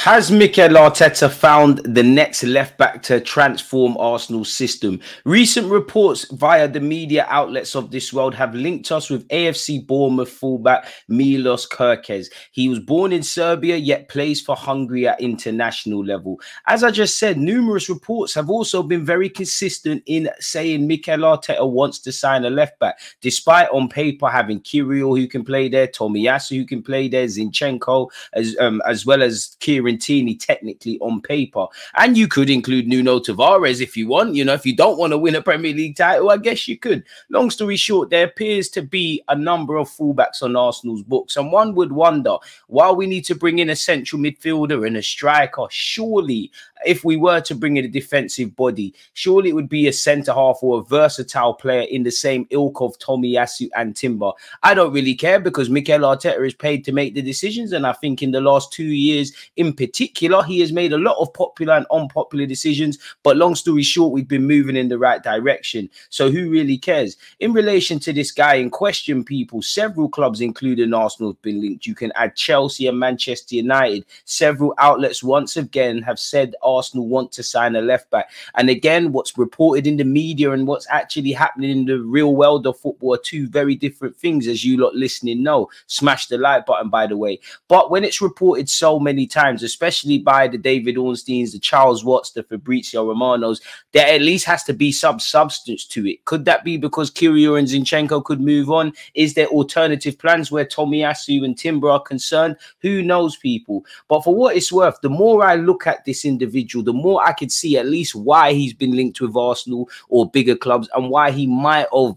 Has Mikel Arteta found the next left-back to transform Arsenal's system? Recent reports via the media outlets of this world have linked us with AFC Bournemouth fullback Milos Kerez. He was born in Serbia, yet plays for Hungary at international level. As I just said, numerous reports have also been very consistent in saying Mikel Arteta wants to sign a left-back, despite on paper having Kirill who can play there, Tomiyasu who can play there, Zinchenko, as well as Kieran Tierney technically on paper. And you could include Nuno Tavares if you want. You know, if you don't want to win a Premier League title, I guess you could. Long story short, there appears to be a number of fullbacks on Arsenal's books. And one would wonder, while we need to bring in a central midfielder and a striker, surely if we were to bring in a defensive body, surely it would be a centre-half or a versatile player in the same ilk of Tomiyasu and Timber. I don't really care because Mikel Arteta is paid to make the decisions, and I think in the last 2 years in particular, he has made a lot of popular and unpopular decisions, but long story short, we've been moving in the right direction. So who really cares? In relation to this guy in question, people, several clubs, including Arsenal, have been linked. You can add Chelsea and Manchester United. Several outlets once again have said Arsenal want to sign a left back. And again, what's reported in the media and what's actually happening in the real world of football are two very different things, as you lot listening know. Smash the like button, by the way. But when it's reported so many times, especially by the David Ornsteins, the Charles Watts, the Fabrizio Romanos, there at least has to be some substance to it. Could that be because Kirill and Zinchenko could move on? Is there alternative plans where Tomiyasu and Timber are concerned? Who knows, people? But for what it's worth, the more I look at this individual, the more I could see at least why he's been linked with Arsenal or bigger clubs and why he might have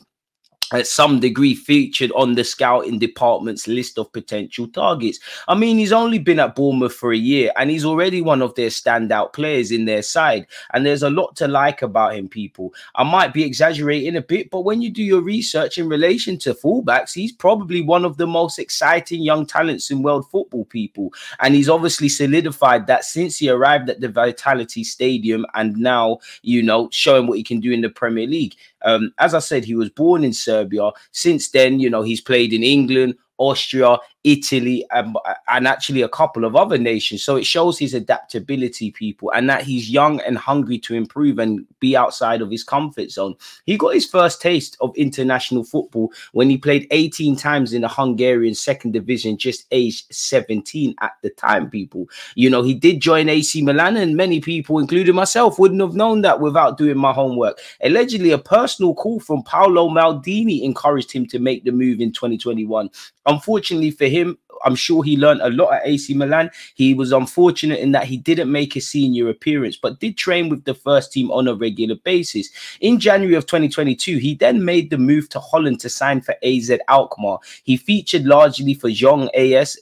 at some degree featured on the scouting department's list of potential targets. I mean, he's only been at Bournemouth for a year and he's already one of their standout players in their side. And there's a lot to like about him, people. I might be exaggerating a bit, but when you do your research in relation to fullbacks, he's probably one of the most exciting young talents in world football, people. And he's obviously solidified that since he arrived at the Vitality Stadium and now, you know, showing what he can do in the Premier League. As I said, he was born in Serbia. Since then, you know, he's played in England, Austria, Italy, and actually a couple of other nations. So it shows his adaptability, people, and that he's young and hungry to improve and be outside of his comfort zone. He got his first taste of international football when he played 18 times in the Hungarian second division, just aged 17 at the time, people. You know, he did join AC Milan, and many people, including myself, wouldn't have known that without doing my homework. Allegedly, a personal call from Paolo Maldini encouraged him to make the move in 2021. Unfortunately for him, I'm sure he learned a lot at AC Milan. He was unfortunate in that he didn't make a senior appearance, but did train with the first team on a regular basis. In January of 2022, he then made the move to Holland to sign for AZ Alkmaar. He featured largely for Jong AZ,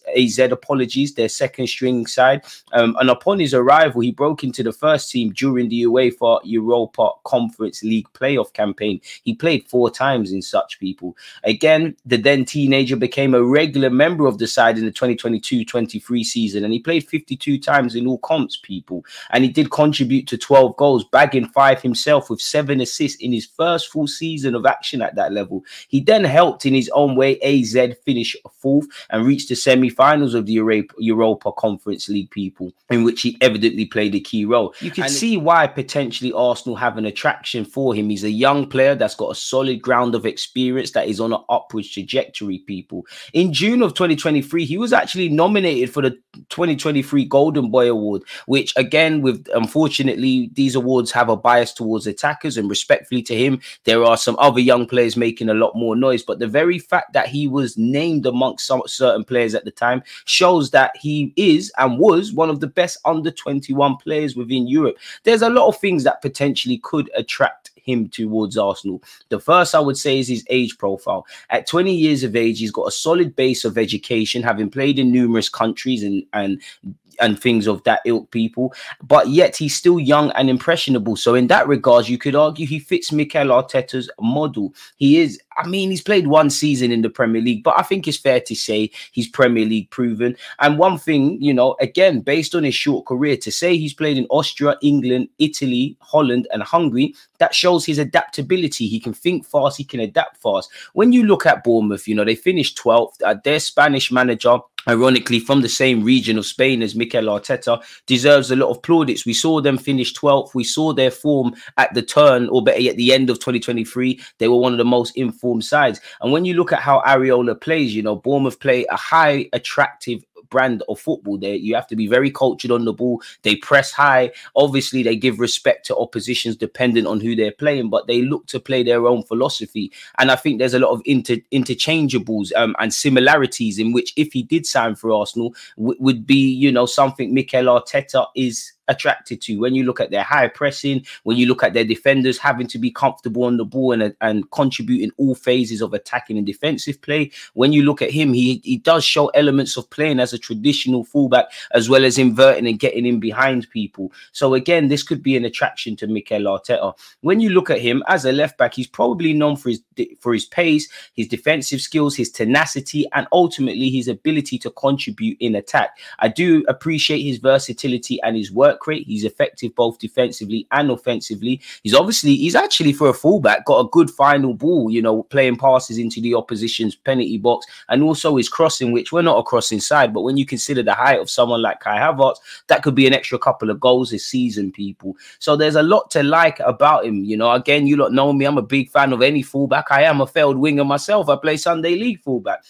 their second string side. And upon his arrival, he broke into the first team during the UEFA Europa Conference League playoff campaign. He played 4 times in such, people. Again, the then teenager became a regular member of the side in the 2022-23 season, and he played 52 times in all comps, people, and he did contribute to 12 goals, bagging 5 himself with 7 assists in his first full season of action at that level. He then helped in his own way AZ finish 4th and reach the semi-finals of the Europa Conference League, people, in which he evidently played a key role. You can see why potentially Arsenal have an attraction for him. He's a young player that's got a solid ground of experience that is on an upwards trajectory, people. In June of 2023, he was actually nominated for the 2023 Golden Boy Award, which again, with unfortunately, these awards have a bias towards attackers, and respectfully to him, there are some other young players making a lot more noise. But the very fact that he was named amongst some certain players at the time shows that he is and was one of the best under 21 players within Europe. There's a lot of things that potentially could attract him towards Arsenal. The first I would say is his age profile. At 20 years of age, he's got a solid base of education, having played in numerous countries and things of that ilk, people, but yet he's still young and impressionable. So in that regard, you could argue he fits Mikel Arteta's model. He is, I mean, he's played 1 season in the Premier League, but I think it's fair to say he's Premier League proven. And one thing, you know, again, based on his short career, to say he's played in Austria, England, Italy, Holland, and Hungary, that shows his adaptability. He can think fast, he can adapt fast. When you look at Bournemouth, you know, they finished 12th. Their Spanish manager, ironically from the same region of Spain as Mikel Arteta, deserves a lot of plaudits. We saw them finish 12th. We saw their form at the turn, or better yet, the end of 2023. They were one of the most informed sides. And when you look at how Areola plays, you know, Bournemouth play a high, attractive brand of football. There, you have to be very cultured on the ball. They press high. Obviously, they give respect to oppositions dependent on who they're playing, but they look to play their own philosophy. And I think there's a lot of interchangeables and similarities in which, if he did sign for Arsenal, would be, you know, something Mikel Arteta is attracted to. When you look at their high pressing, when you look at their defenders having to be comfortable on the ball and contribute in all phases of attacking and defensive play, when you look at him, he does show elements of playing as a traditional fullback, as well as inverting and getting in behind people. So again, this could be an attraction to Mikel Arteta. When you look at him as a left back, he's probably known for his pace, his defensive skills, his tenacity, and ultimately his ability to contribute in attack. I do appreciate his versatility and his work rate. He's effective both defensively and offensively. He's actually, for a fullback, got a good final ball, you know, playing passes into the opposition's penalty box, and also his crossing, which we're not a crossing side, but when you consider the height of someone like Kai Havertz, that could be an extra couple of goals this season, people. So there's a lot to like about him. You know, again, you lot know me, I'm a big fan of any fullback. I am a failed winger myself. I play Sunday League fullback.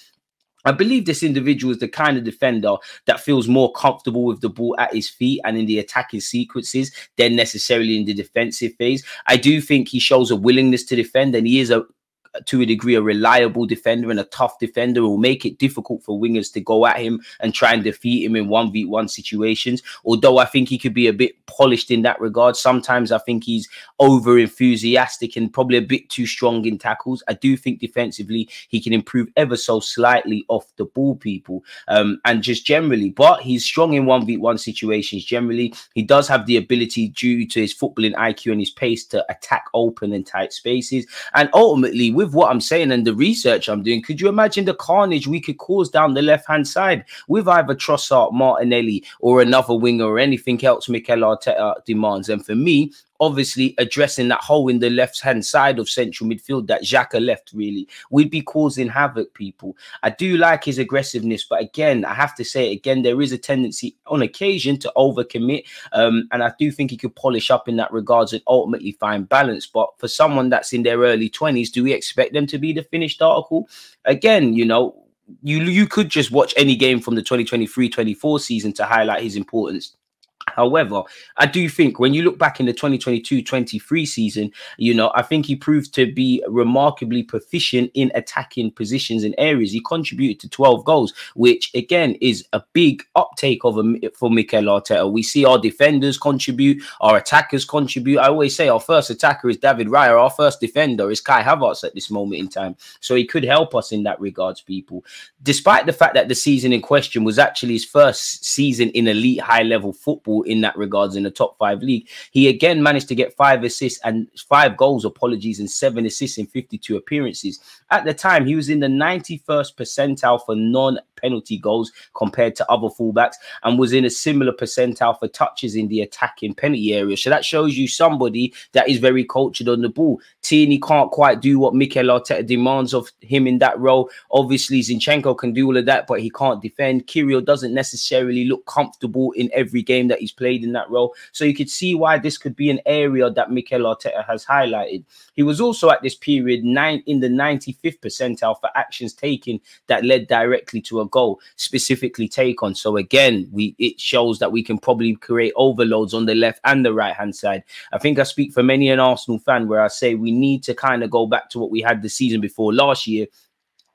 I believe this individual is the kind of defender that feels more comfortable with the ball at his feet and in the attacking sequences than necessarily in the defensive phase. I do think he shows a willingness to defend, and he is to a degree a reliable defender and a tough defender who will make it difficult for wingers to go at him and try and defeat him in 1v1 situations. Although I think he could be a bit polished in that regard. Sometimes I think he's over enthusiastic and probably a bit too strong in tackles. I do think defensively he can improve ever so slightly off the ball, people, and just generally, but he's strong in 1v1 situations. Generally, he does have the ability, due to his footballing IQ and his pace, to attack open and tight spaces. And ultimately, with what I'm saying and the research I'm doing, could you imagine the carnage we could cause down the left-hand side with either Trossard, Martinelli, or another winger, or anything else Mikel Arteta demands? And for me, obviously addressing that hole in the left-hand side of central midfield that Xhaka left, really, we'd be causing havoc, people. I do like his aggressiveness, but again, I have to say, again, there is a tendency on occasion to overcommit, and I do think he could polish up in that regards and ultimately find balance. But for someone that's in their early 20s, do we expect them to be the finished article? Again, you know, you could just watch any game from the 2023-24 season to highlight his importance. However, I do think when you look back in the 2022-23 season, you know, I think he proved to be remarkably proficient in attacking positions and areas. He contributed to 12 goals, which again is a big uptake for Mikel Arteta. We see our defenders contribute, our attackers contribute. I always say our first attacker is David Raya, our first defender is Kai Havertz at this moment in time. So he could help us in that regards, people. Despite the fact that the season in question was actually his first season in elite high-level football in that regards in the top 5 league, he again managed to get 5 assists and 5 goals, and 7 assists in 52 appearances. At the time, he was in the 91st percentile for non-penalty goals compared to other fullbacks, and was in a similar percentile for touches in the attacking penalty area. So that shows you somebody that is very cultured on the ball. Tierney can't quite do what Mikel Arteta demands of him in that role. Obviously, Zinchenko can do all of that, but he can't defend. Kirill doesn't necessarily look comfortable in every game that he's played in that role. So you could see why this could be an area that Mikel Arteta has highlighted. He was also at this period in the 95th percentile for actions taken that led directly to a goal, specifically take on. So again, it shows that we can probably create overloads on the left and the right hand side. I think I speak for many an Arsenal fan where I say we need to kind of go back to what we had the season before last year,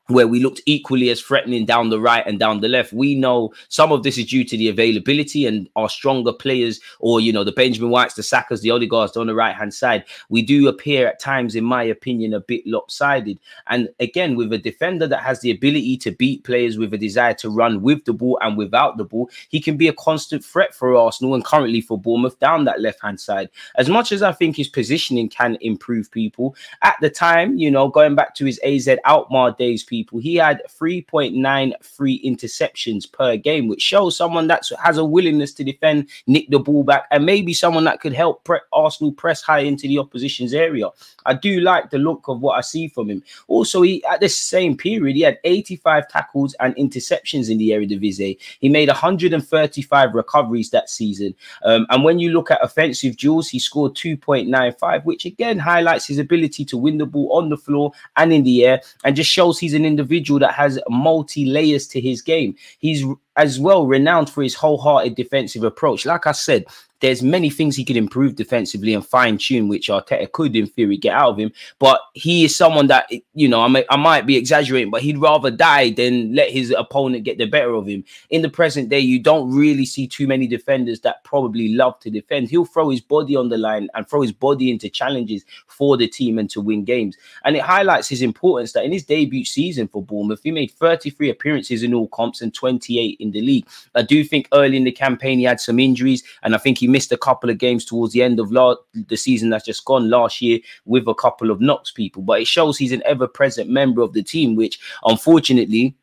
where we looked equally as threatening down the right and down the left. We know some of this is due to the availability and our stronger players, or, you know, the Benjamin Whites, the Sakas, the Odegaards on the right-hand side. We do appear at times, in my opinion, a bit lopsided. And again, with a defender that has the ability to beat players with a desire to run with the ball and without the ball, he can be a constant threat for Arsenal and currently for Bournemouth down that left-hand side. As much as I think his positioning can improve, people, at the time, you know, going back to his AZ Alkmaar days, people, people, he had 3.93 interceptions per game, which shows someone that has a willingness to defend, nick the ball back, and maybe someone that could help Arsenal press high into the opposition's area. I do like the look of what I see from him. Also, he at the same period, he had 85 tackles and interceptions in the Eredivisie. He made 135 recoveries that season. And when you look at offensive duels, he scored 2.95, which again highlights his ability to win the ball on the floor and in the air, and just shows he's an individual that has multi-layers to his game. He's as well renowned for his wholehearted defensive approach. Like I said, there's many things he could improve defensively and fine-tune, which Arteta could, in theory, get out of him. But he is someone that, you know, I might be exaggerating, but he'd rather die than let his opponent get the better of him. In the present day, you don't really see too many defenders that probably love to defend. He'll throw his body on the line and throw his body into challenges for the team and to win games. And it highlights his importance that in his debut season for Bournemouth, he made 33 appearances in all comps and 28 in the league. I do think early in the campaign, he had some injuries, and I think he missed a couple of games towards the end of the season that's just gone last year with a couple of knocks, people. But it shows he's an ever-present member of the team, which unfortunately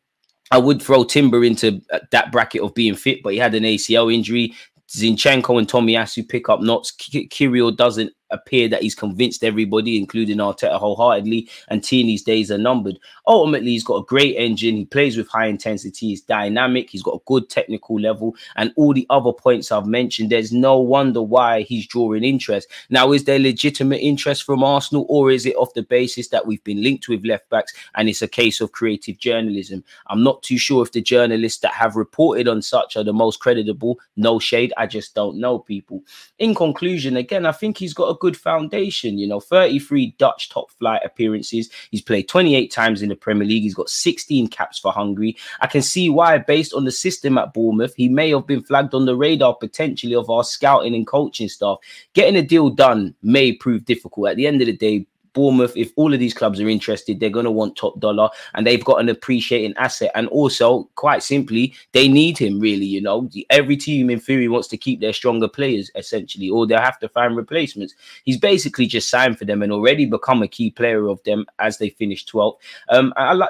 I would throw Timber into that bracket of being fit, but he had an ACL injury. Zinchenko and Tomiyasu pick up knots. Kirill doesn't appear that he's convinced everybody, including Arteta, wholeheartedly, and Tierney's days are numbered. Ultimately, he's got a great engine. He plays with high intensity. He's dynamic. He's got a good technical level, and all the other points I've mentioned. There's no wonder why he's drawing interest. Now, is there legitimate interest from Arsenal, or is it off the basis that we've been linked with left backs and it's a case of creative journalism? I'm not too sure if the journalists that have reported on such are the most creditable. No shade. I just don't know, people. In conclusion, again, I think he's got a good foundation. You know, 33 Dutch top flight appearances. He's played 28 times in the Premier League. He's got 16 caps for Hungary. I can see why, based on the system at Bournemouth, he may have been flagged on the radar potentially of our scouting and coaching staff. Getting a deal done may prove difficult. At the end of the day, Bournemouth, if all of these clubs are interested, they're going to want top dollar, and they've got an appreciating asset. And also, quite simply, they need him, really. You know, every team in theory wants to keep their stronger players, essentially, or they'll have to find replacements. He's basically just signed for them and already become a key player of them as they finish 12th.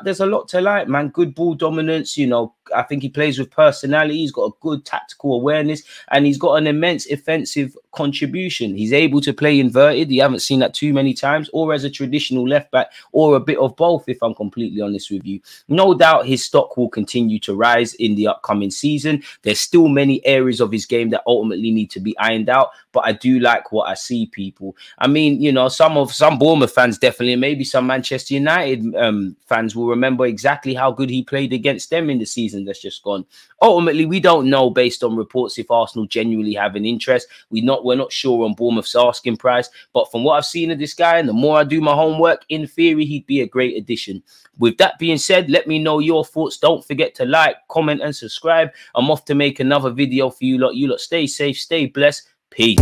There's a lot to like, man. Good ball dominance. You know, I think he plays with personality. He's got a good tactical awareness, and he's got an immense offensive contribution. He's able to play inverted. You haven't seen that too many times, or as a traditional left back, or a bit of both, if I'm completely honest with you. No doubt his stock will continue to rise in the upcoming season. There's still many areas of his game that ultimately need to be ironed out, but I do like what I see, people. I mean, you know, some Bournemouth fans definitely, and maybe some Manchester United fans will remember exactly how good he played against them in the season that's just gone. Ultimately, we don't know, based on reports, if Arsenal genuinely have an interest. We're not sure on Bournemouth's asking price, but from what I've seen of this guy, and the more I do my homework, in theory, he'd be a great addition. With that being said, let me know your thoughts. Don't forget to like, comment, and subscribe. I'm off to make another video for you lot. You lot stay safe, stay blessed. Peace.